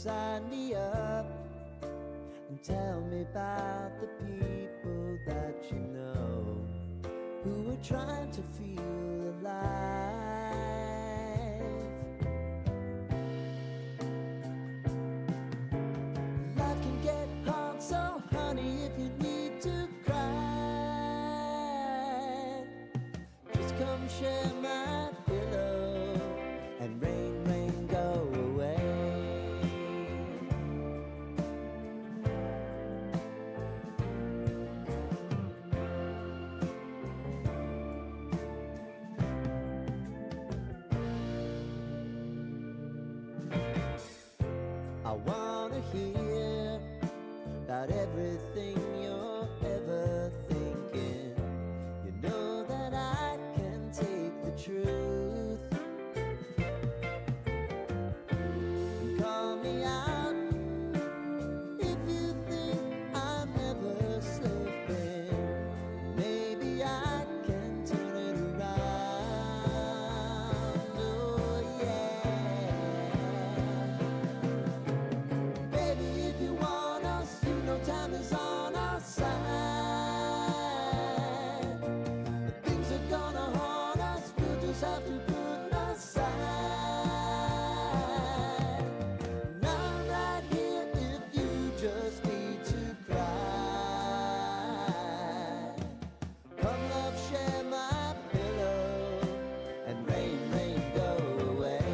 Sign me up and tell me about the people that you know who are trying to feel alive. Life can get hard, so honey, if you need to cry, just come share my pillow and rain, rain, go away. I wanna hear about everything you're ever thinking. You know that I can take the truth. Call me out if you think I'm ever slipping. Maybe I can turn it around. Oh yeah. Baby, if you want us, you know time is on our side. But things are gonna haunt us, we'll just have to put aside. And I'm right here if you just need to cry. Come love, share my pillow, and rain, rain, go away.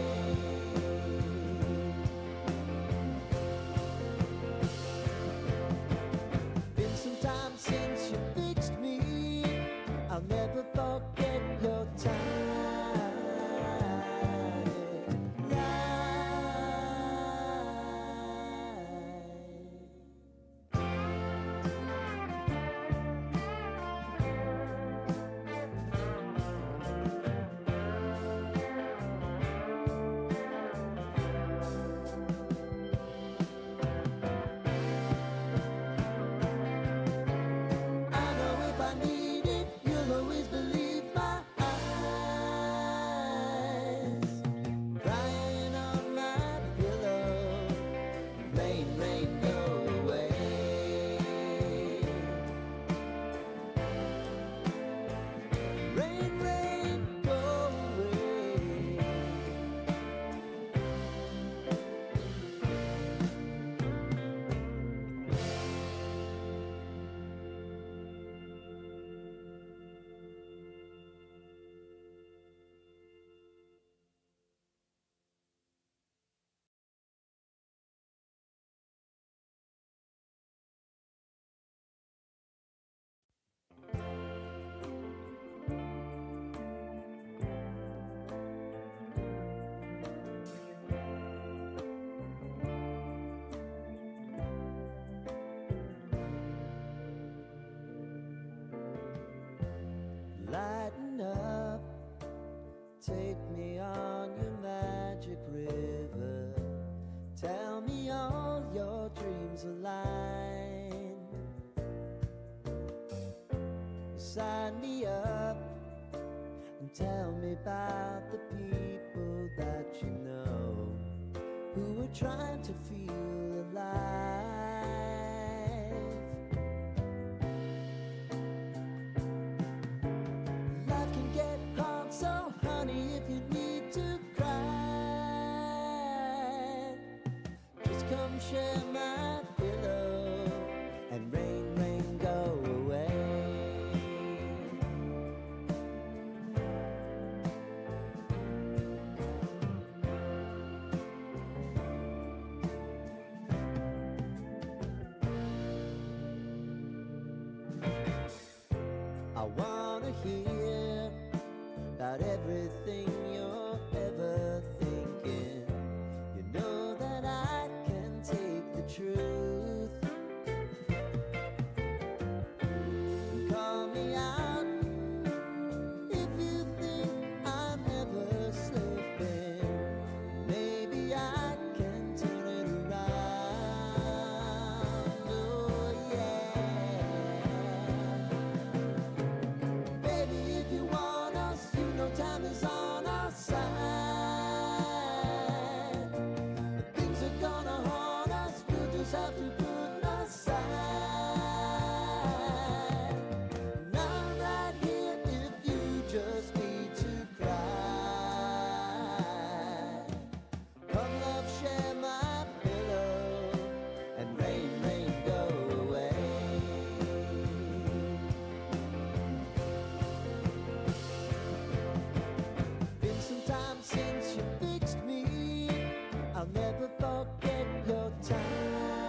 Been some time since you fixed me. I'll never forget your time. I know if I need it, you'll always believe my eyes. Crying on my pillow, rain, rain, go away. Rain, rain, go away. Lighten up, take me on your magic river. Tell me all your dreams align. Sign me up and tell me about the people that you know who are trying to feel alive. Life can get hard, so honey, if you need to cry, just come share my pillow and rain, rain, go away. I wanna hear about everything you're ever thinking. You know that I can take the truth. Call me out if you think I'm ever slipping. Maybe I can turn it around. Oh yeah. Baby, if you want us, you know time is on our forget your time.